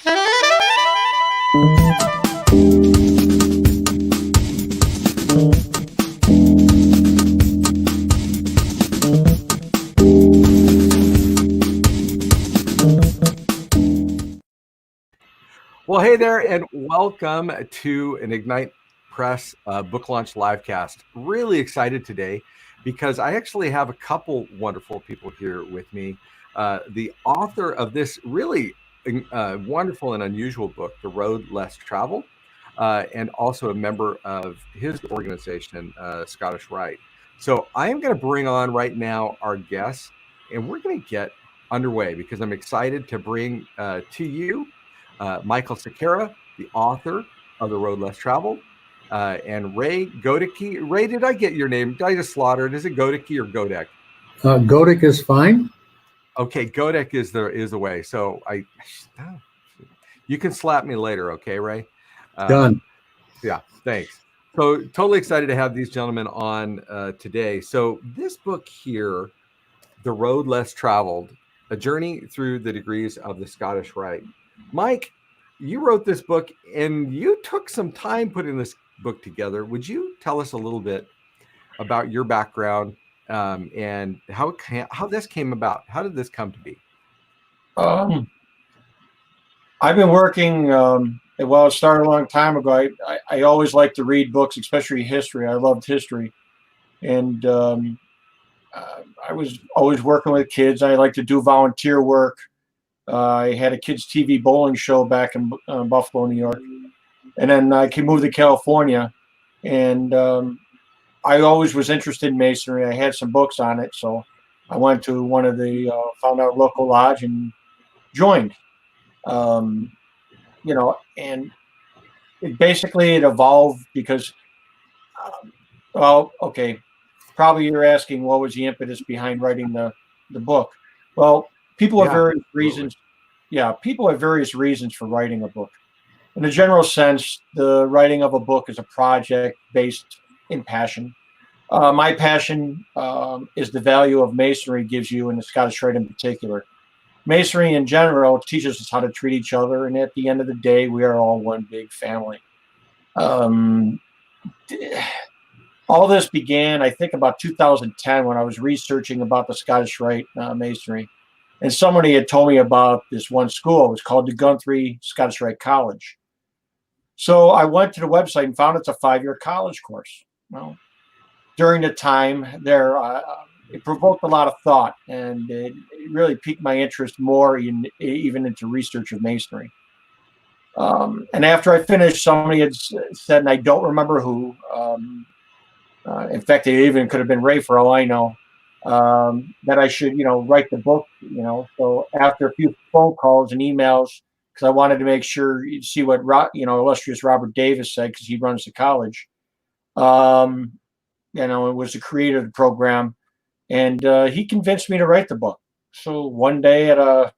Well, hey there, and welcome to an Ignite Press book launch livecast. Really excited today because I actually have a couple wonderful people here with me. The author of this really wonderful and unusual book, The Road Less Traveled, and also a member of his organization, Scottish Rite. So I am going to bring on right now our guests, and we're going to get underway because I'm excited to bring to you Michael Sekera, the author of The Road Less Traveled, and Ray Godeke. Ray, did I get your name? Did I just slaughter it? Is it Godeke or Godek? Godek is fine. Okay, Godek is the way. So you can slap me later, okay, Ray? Done. Yeah, thanks. So totally excited to have these gentlemen on today. So this book here, The Road Less Traveled, A Journey Through the Degrees of the Scottish Rite. Mike, you wrote this book and you took some time putting this book together. Would you tell us a little bit about your background and how this came about? How did this come to be? I've been working, well, it started a long time ago. I always liked to read books, especially history. I loved history. And I was always working with kids. I like to do volunteer work. I had a kids' TV bowling show back in Buffalo, New York. And then I moved to California. And I always was interested in masonry. I had some books on it. So I went to found out a local lodge and joined. And it evolved because, probably you're asking what was the impetus behind writing the book. Well, people have various reasons. Yeah, people have various reasons for writing a book. In a general sense, the writing of a book is a project based in passion. My passion is the value of masonry gives you, and the Scottish Rite in particular. Masonry in general teaches us how to treat each other, and at the end of the day, we are all one big family. All this began, I think, about 2010 when I was researching about the Scottish Rite masonry. And somebody had told me about this one school. It was called the Guthrie Scottish Rite College. So I went to the website and found it's a 5-year college course. Well, during the time there, it provoked a lot of thought, and it really piqued my interest more even into research of masonry. And after I finished, somebody had said, and I don't remember who, in fact, it even could have been Ray for all I know, that I should, write the book, So after a few phone calls and emails, because I wanted to make sure you'd see what, illustrious Robert Davis said, because he runs the college. It was the creator of the program, and he convinced me to write the book. So one day at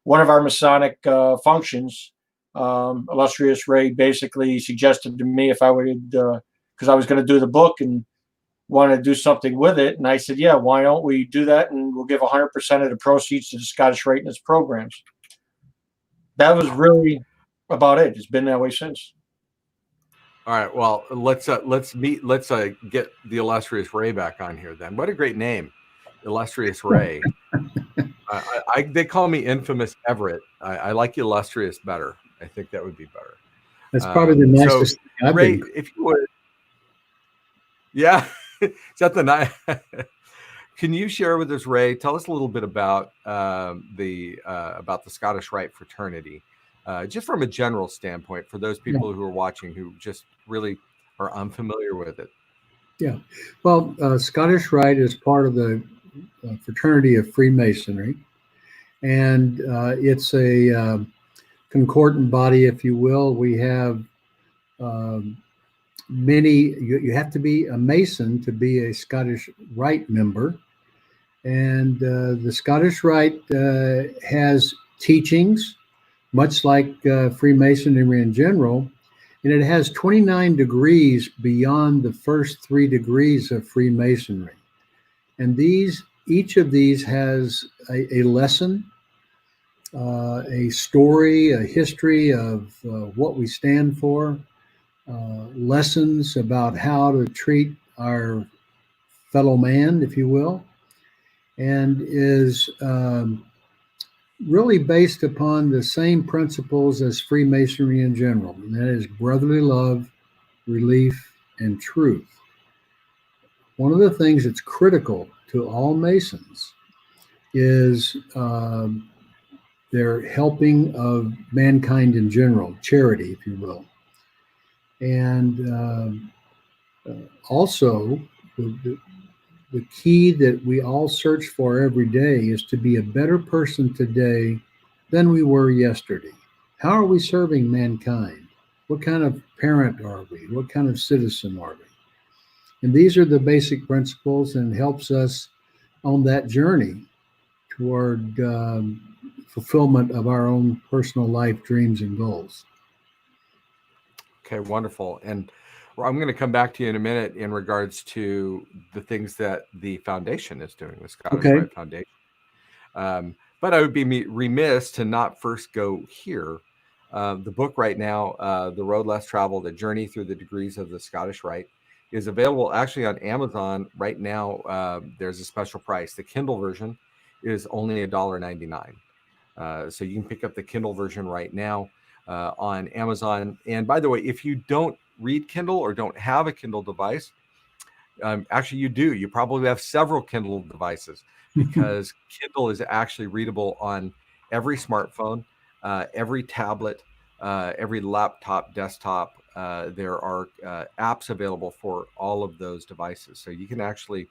one of our Masonic functions, illustrious Ray basically suggested to me if I would, because I was going to do the book and wanted to do something with it. And I said, yeah, why don't we do that? And we'll give 100% of the proceeds to the Scottish Rite and its programs. That was really about it. It's been that way since. All right. Well, let's get the illustrious Ray back on here then. What a great name, illustrious Ray. They call me infamous Everett. I like illustrious better. I think that would be better. That's probably the nicest thing I've Ray, been. if you would. Yeah. Is that the night? Can you share with us, Ray? Tell us a little bit about the Scottish Rite fraternity, just from a general standpoint, for those people who are watching who just really are unfamiliar with it. Yeah, well, Scottish Rite is part of the fraternity of Freemasonry, and it's a concordant body, if you will. We have you have to be a Mason to be a Scottish Rite member. And the Scottish Rite has teachings, much like Freemasonry in general, and it has 29 degrees beyond the first 3 degrees of Freemasonry. And each of these has a lesson a story, a history of what we stand for, lessons about how to treat our fellow man, if you will, and is really based upon the same principles as Freemasonry in general, and that is brotherly love, relief, and truth. One of the things that's critical to all Masons is their helping of mankind in general, charity, if you will. And also, the key that we all search for every day is to be a better person today than we were yesterday. How are we serving mankind? What kind of parent are we? What kind of citizen are we? And these are the basic principles, and helps us on that journey toward fulfillment of our own personal life dreams and goals. Okay, wonderful. And I'm going to come back to you in a minute in regards to the things that the foundation is doing, the Scottish Rite Foundation. But I would be remiss to not first go here. The book right now, The Road Less Traveled, A Journey Through the Degrees of the Scottish Rite, is available actually on Amazon right now. There's a special price. The Kindle version is only $1.99. So you can pick up the Kindle version right now on Amazon. And by the way, if you don't read Kindle or don't have a Kindle device, actually you do. You probably have several Kindle devices, because Kindle is actually readable on every smartphone, every tablet, every laptop, desktop. There are apps available for all of those devices. So you can actually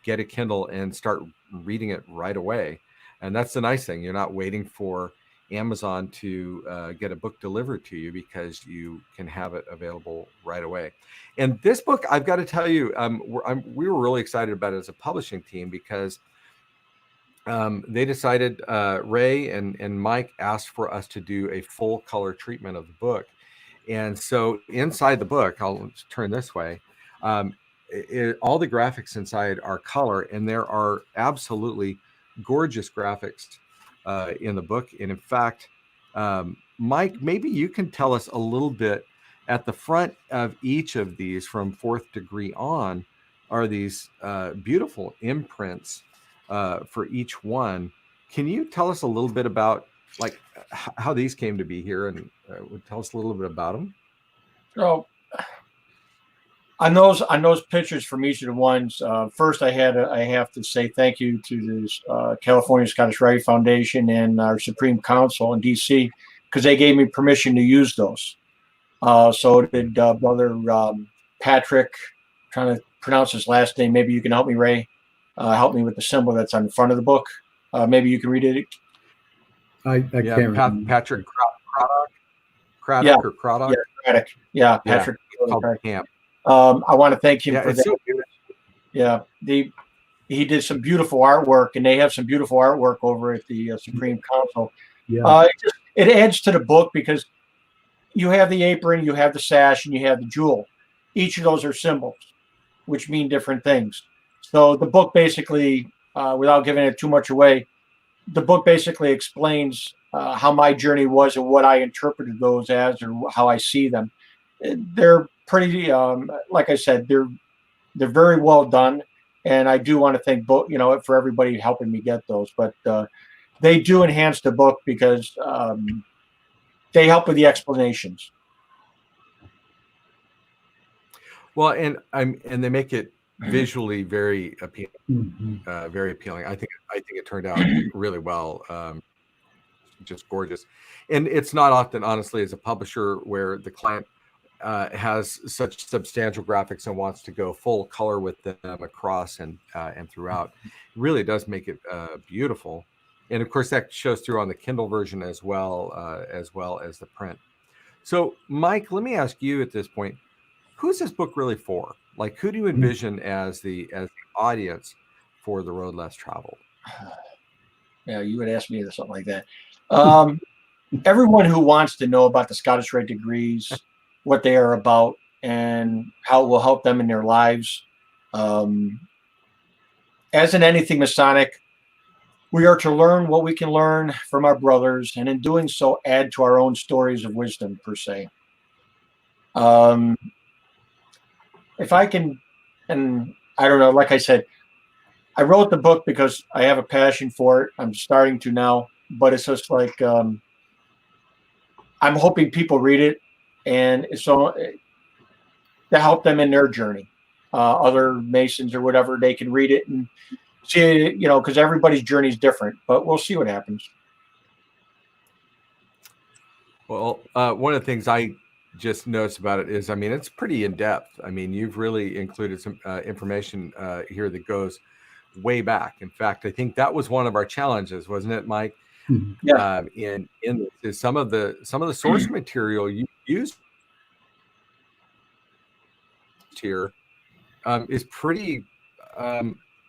get a Kindle and start reading it right away. And that's the nice thing. You're not waiting for Amazon to get a book delivered to you, because you can have it available right away. And this book, I've got to tell you, we were really excited about it as a publishing team, because they decided, Ray and Mike asked for us to do a full color treatment of the book. And so inside the book, I'll turn this way, all the graphics inside are color, and there are absolutely gorgeous graphics in the book. And in fact, Mike, maybe you can tell us a little bit. At the front of each of these, from fourth degree on, are these beautiful imprints for each one. Can you tell us a little bit about like how these came to be here, and tell us a little bit about them? So on those pictures from each of the ones, first I have to say thank you to the California Scottish Rite Foundation and our Supreme Council in DC, because they gave me permission to use those. So did Brother Patrick, trying to pronounce his last name. Maybe you can help me, Ray. Help me with the symbol that's on the front of the book. Maybe you can read it. I can't remember. Patrick Craddock, Yeah. or Craddock? Yeah, Craddock. Yeah, Patrick. Camp. I want to thank him for it's that. so beautiful. Yeah, he did some beautiful artwork, and they have some beautiful artwork over at the Supreme Council. Yeah. It adds to the book, because you have the apron, you have the sash, and you have the jewel. Each of those are symbols, which mean different things. So the book basically, without giving it too much away, the book basically explains how my journey was and what I interpreted those as, or how I see them. They're pretty, like I said, they're very well done, and I do want to thank both, for everybody helping me get those. But they do enhance the book, because they help with the explanations. Well, and they make it visually very appealing. Mm-hmm. Very appealing. I think it turned out really well. Just gorgeous. And it's not often, honestly, as a publisher, where the client has such substantial graphics and wants to go full color with them across and throughout. It really does make it beautiful. And of course, that shows through on the Kindle version as well as the print. So, Mike, let me ask you at this point, who's this book really for? Like, who do you envision as the audience for The Road Less Traveled? Yeah, you would ask me something like that. Everyone who wants to know about the Scottish Rite degrees, what they are about, and how it will help them in their lives. As in anything Masonic, We are to learn what we can learn from our brothers, and in doing so, add to our own stories of wisdom, per se. If I can, and I don't know, like I said, I wrote the book because I have a passion for it. I'm starting to now, but it's just like I'm hoping people read it, and so to help them in their journey. Other Masons or whatever, they can read it and see, because everybody's journey is different. But we'll see what happens. Well, one of the things I just noticed about it is, I mean, it's pretty in depth. I mean, you've really included some information here that goes way back. In fact, I think that was one of our challenges, wasn't it, Mike? Yeah. In is some of the source material you used here is pretty.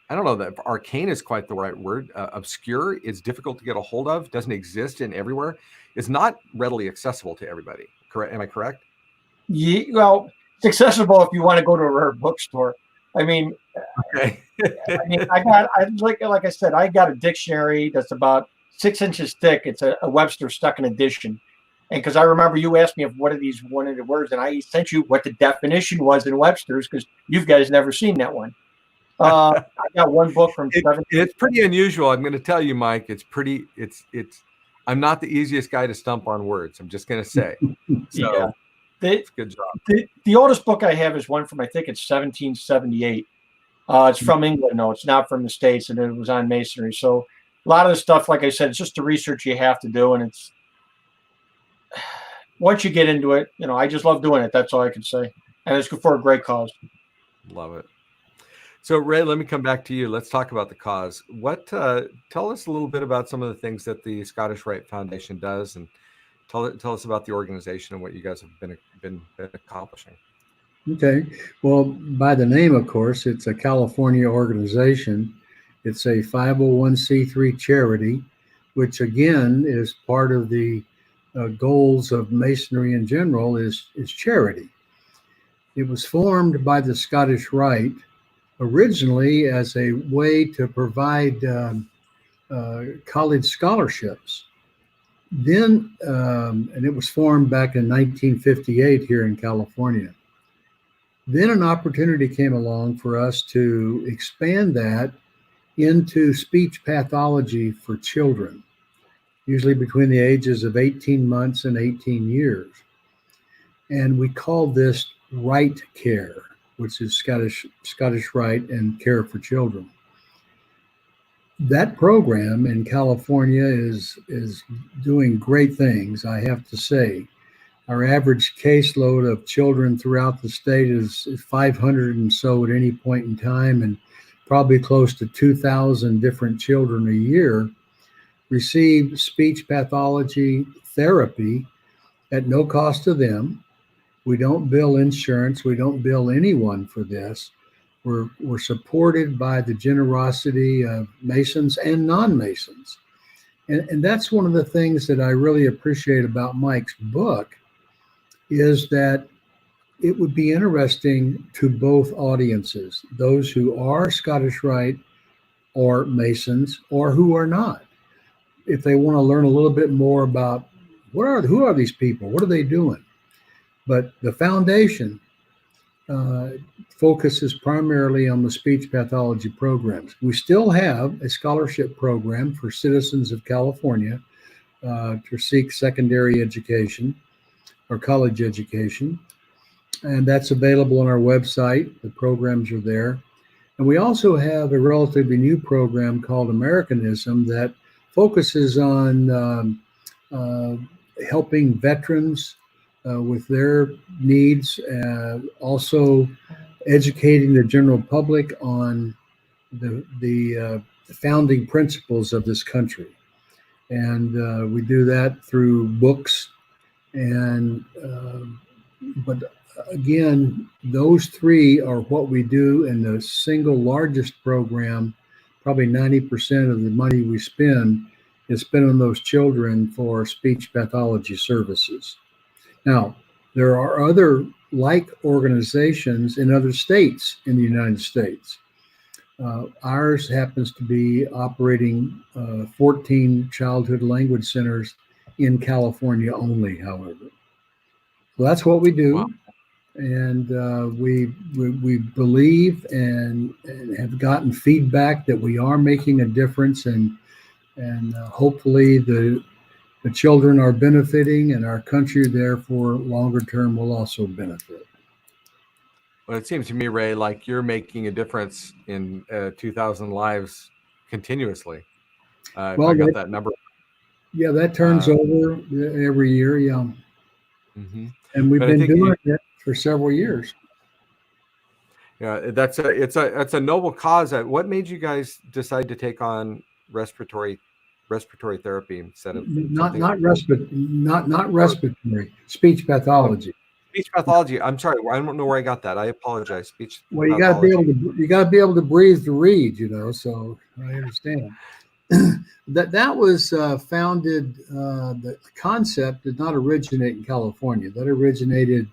I don't know that arcane is quite the right word. Obscure is difficult to get a hold of. Doesn't exist in everywhere. Is not readily accessible to everybody. Correct? Am I correct? Yeah, well, it's accessible if you want to go to a rare bookstore. I mean, Okay. like I said, I got a dictionary that's about 6 inches thick. It's a Webster second edition. And because I remember you asked me if one of the words, and I sent you what the definition was in Webster's, because you guys never seen that one. I got one book from it's pretty unusual. I'm going to tell you, Mike. It's pretty. It's. I'm not the easiest guy to stump on words. I'm just going to say. So, yeah. Good job. The oldest book I have is one from, I think it's 1778. It's from England, though. It's not from the States, and it was on Masonry. So a lot of the stuff, like I said, it's just the research you have to do, and it's once you get into it, I just love doing it. That's all I can say, and it's for a great cause. Love it. So, Ray, let me come back to you. Let's talk about the cause. What? Tell us a little bit about some of the things that the Scottish Rite Foundation does, and tell us about the organization and what you guys have been accomplishing. Okay. Well, by the name, of course, it's a California organization. It's a 501c3 charity, which again is part of the goals of Masonry in general is charity. It was formed by the Scottish Rite originally as a way to provide college scholarships. Then, and it was formed back in 1958 here in California. Then an opportunity came along for us to expand that into speech pathology for children, usually between the ages of 18 months and 18 years. And we called this Rite Care, which is Scottish Rite and Care for Children. That program in California is doing great things, I have to say. Our average caseload of children throughout the state is 500 and so at any point in time, and probably close to 2,000 different children a year receive speech pathology therapy at no cost to them. We don't bill insurance. We don't bill anyone for this. We're supported by the generosity of Masons and non-Masons. And that's one of the things that I really appreciate about Mike's book is that it would be interesting to both audiences, those who are Scottish Rite or Masons or who are not. If they want to learn a little bit more about who are these people, what are they doing? But the foundation focuses primarily on the speech pathology programs. We still have a scholarship program for citizens of California to seek secondary education or college education. And that's available on our website. The programs are there. And we also have a relatively new program called Americanism that focuses on helping veterans with their needs, also educating the general public on the founding principles of this country. And we do that through books. And but again, those three are what we do, and the single largest program, probably 90% of the money we spend is spent on those children for speech pathology services. Now, there are other like organizations in other states in the United States. Ours happens to be operating 14 childhood language centers in California only, however. So that's what we do. Wow. And we believe and have gotten feedback that we are making a difference, and hopefully the children are benefiting, and our country, therefore, longer term, will also benefit. Well, it seems to me, Ray, like you're making a difference in 2,000 lives continuously. If Well, I got that number. yeah, that turns over every year, yeah. Mm-hmm. And we've But I been think doing it for several years. Yeah, it's a noble cause. What made you guys decide to take on respiratory therapy instead of Not something else? not respiratory, speech pathology. Speech pathology. I'm sorry, I don't know where I got that. I apologize. Speech Well, you got to be pathology. able to breathe to read, So I understand. that was founded. The concept did not originate in California. That originated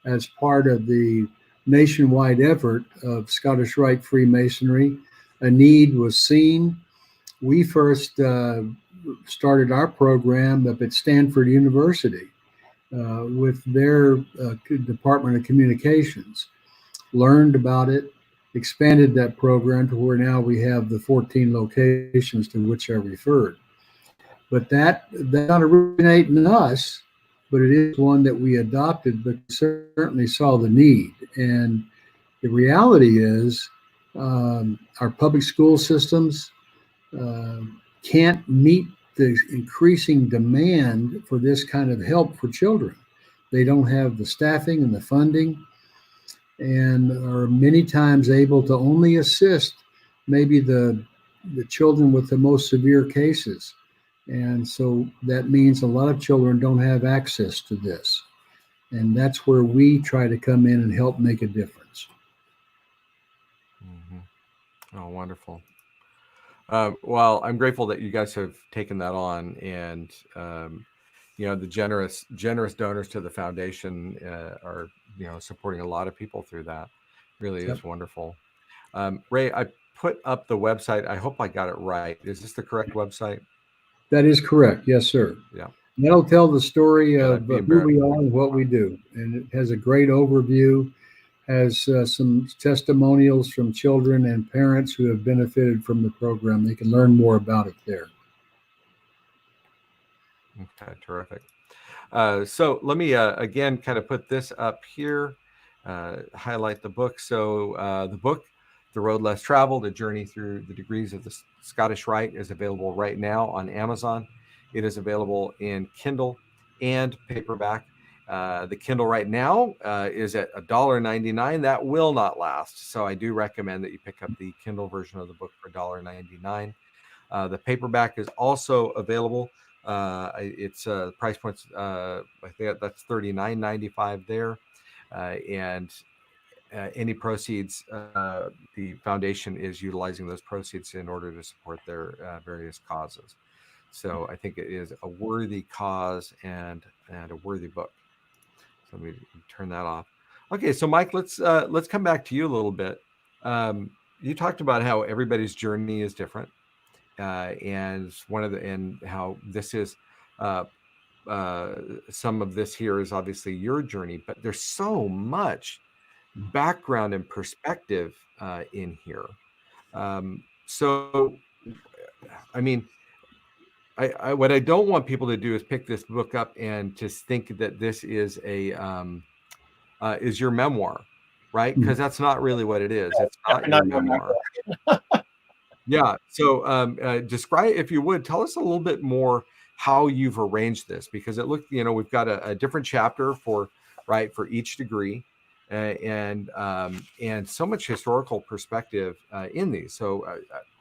as part of the nationwide effort of Scottish Rite Freemasonry. A need was seen. We first started our program up at Stanford University with their Department of Communications. Learned about it, expanded that program to where now we have the 14 locations to which I referred. But that not originate in us, but it is one that we adopted, but certainly saw the need. And the reality is, our public school systems uh, can't meet the increasing demand for this kind of help for children. They don't have the staffing and the funding, and are many times able to only assist maybe the children with the most severe cases. And so that means a lot of children don't have access to this. And that's where we try to come in and help make a difference. Mm-hmm. Oh, wonderful. Well, I'm grateful that you guys have taken that on, and the generous donors to the foundation are supporting a lot of people through that. Really Yep. is wonderful. Ray, I put up the website. I hope I got it right. Is this the correct website? That is correct. Yes, sir. Yeah. That'll tell the story Yeah, of that'd be who we embarrassing. are and what we do. And it has a great overview, has some testimonials from children and parents who have benefited from the program. They can learn more about it there. Okay, terrific. So let me again kind of put this up here, highlight the book. So the book, The Road Less Traveled, A Journey Through the Degrees of the Scottish Rite, is available right now on Amazon. It is available in Kindle and paperback. The Kindle right now is at $1.99. That will not last. So I do recommend that you pick up the Kindle version of the book for $1.99. The paperback is also available. It's price points. I think that's $39.95 there, and any proceeds, the foundation is utilizing those proceeds in order to support their various causes. So I think it is a worthy cause and a worthy book. So let me turn that off. Okay, so Mike, let's come back to you a little bit. You talked about how everybody's journey is different. And how this is some of this here is obviously your journey, but there's so much background and perspective in here. So, I mean, I what I don't want people to do is pick this book up and just think that this is is your memoir, right? Because that's not really what it is. It's not your memoir. Yeah. So describe, if you would, tell us a little bit more how you've arranged this, because it looked, we've got a different chapter for each degree, and so much historical perspective in these. So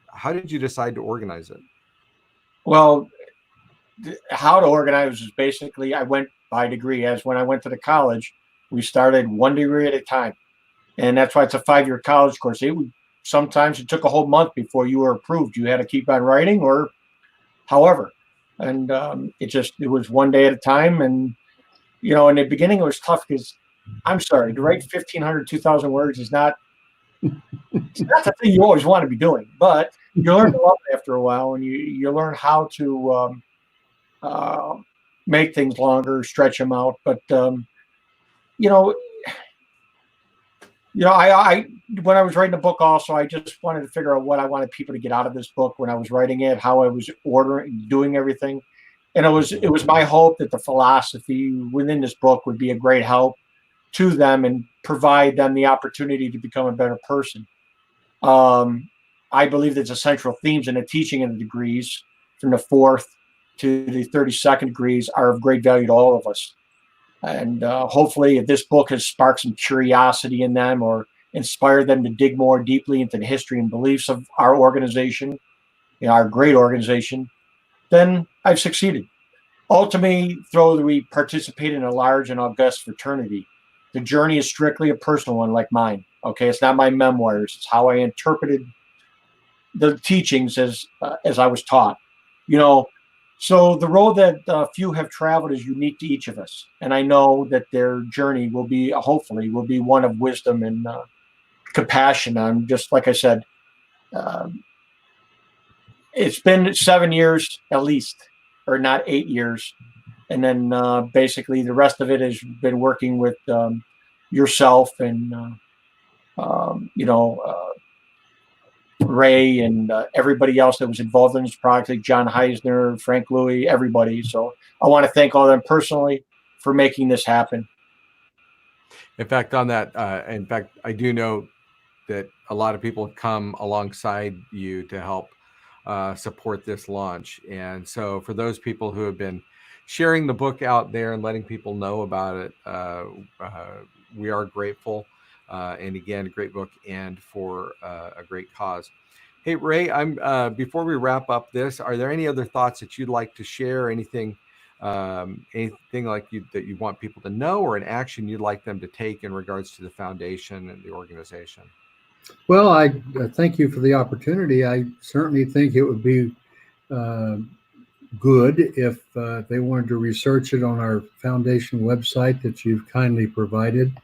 how did you decide to organize it? Well, how to organize is basically I went by degree. As when I went to the college, we started one degree at a time, and that's why it's a 5-year college course. Sometimes it took a whole month before you were approved. You had to keep on writing, or however, and it was one day at a time. And in the beginning it was tough because I'm sorry, to write 1,500, 2,000 words is not It's not the thing you always want to be doing, but you learn to love it after a while, and you learn how to make things longer, stretch them out. But you know, I when I was writing the book, also I just wanted to figure out what I wanted people to get out of this book when I was writing it, how I was doing everything, and it was my hope that the philosophy within this book would be a great help to them and provide them the opportunity to become a better person. I believe that the central themes in the teaching of the degrees, from the 4th to the 32nd degrees, are of great value to all of us. And hopefully, if this book has sparked some curiosity in them or inspired them to dig more deeply into the history and beliefs of our organization, our great organization, then I've succeeded. Ultimately, though we participate in a large and august fraternity, the journey is strictly a personal one, like mine. Okay, it's not my memoirs; it's how I interpreted the teachings as I was taught. So the road that few have traveled is unique to each of us, and I know that their journey will be, hopefully, will be one of wisdom and compassion. I'm just like I said, it's been 7 years at least, or not 8 years, and then basically the rest of it has been working with yourself and Ray and everybody else that was involved in this project, like John Heisner, Frank Louis, everybody. So I want to thank all of them personally for making this happen. In fact, on that, I do know that a lot of people have come alongside you to help support this launch. And so for those people who have been sharing the book out there and letting people know about it, we are grateful. And again, a great book and for a great cause. Hey, Ray, before we wrap up this, are there any other thoughts that you'd like to share? Anything like that you want people to know, or an action you'd like them to take in regards to the foundation and the organization? Well, I thank you for the opportunity. I certainly think it would be good if they wanted to research it on our foundation website that you've kindly provided.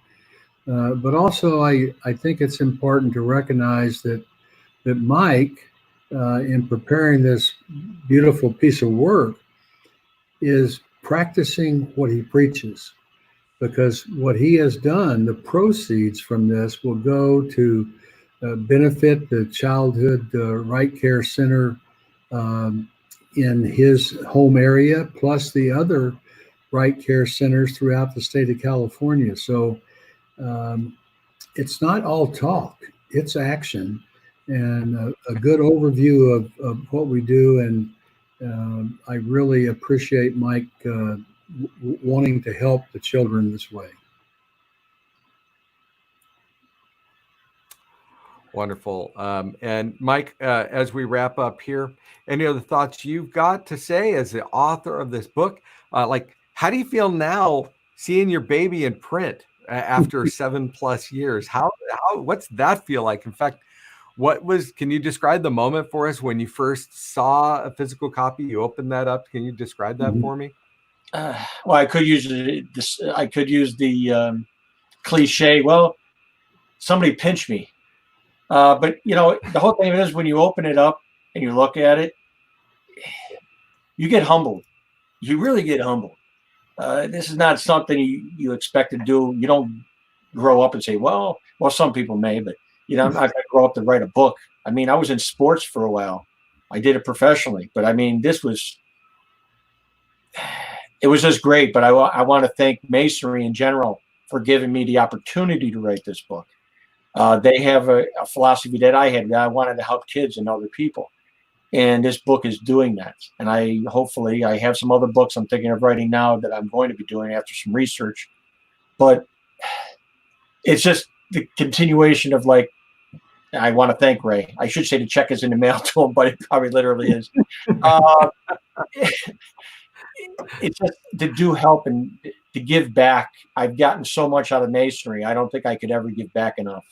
But also, I think it's important to recognize that Mike, in preparing this beautiful piece of work, is practicing what he preaches. Because what he has done, the proceeds from this will go to benefit the Childhood Right Care Center in his home area, plus the other Right Care Centers throughout the state of California. So it's not all talk, it's action, and a good overview of what we do. And I really appreciate Mike wanting to help the children this way. Wonderful. And Mike, as we wrap up here, any other thoughts you've got to say as the author of this book? Like, how do you feel now seeing your baby in print after 7+ years? What's that feel like? In fact, can you describe the moment for us when you first saw a physical copy? You opened that up. Can you describe that for me? Well, I could use this. I could use the cliche. Well, somebody pinched me. But the whole thing is, when you open it up and you look at it, you get humbled. You really get humbled. This is not something you expect to do. You don't grow up and say, well, some people may, but I'm not going to grow up to write a book. I mean, I was in sports for a while. I did it professionally, but I mean, it was just great. But I want to thank Masonry in general for giving me the opportunity to write this book. They have a philosophy that I had, that I wanted to help kids and other people. And this book is doing that. And hopefully I have some other books I'm thinking of writing now that I'm going to be doing after some research. But it's just the continuation of, like, I want to thank Ray. I should say the check is in the mail to him, but it probably literally is. It's just to do help and to give back. I've gotten so much out of Masonry. I don't think I could ever give back enough.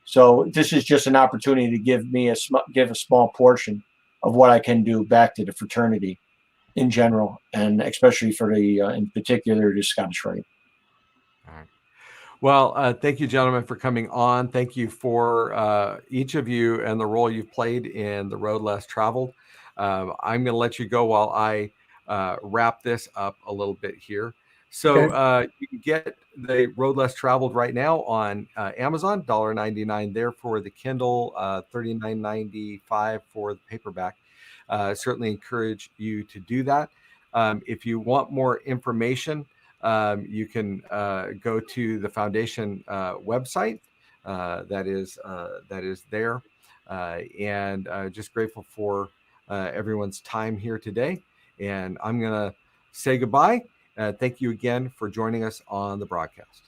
So this is just an opportunity to give a small portion of what I can do back to the fraternity in general, and especially for in particular, the Scottish Rite. All right. Well, thank you, gentlemen, for coming on. Thank you for each of you and the role you've played in the road less traveled. I'm going to let you go while I wrap this up a little bit here. So you can get the Road Less Traveled right now on Amazon, $1.99 there for the Kindle, $39.95 for the paperback. Certainly encourage you to do that. If you want more information, you can go to the foundation website that is there, and just grateful for everyone's time here today. And I'm gonna say goodbye. Thank you again for joining us on the broadcast.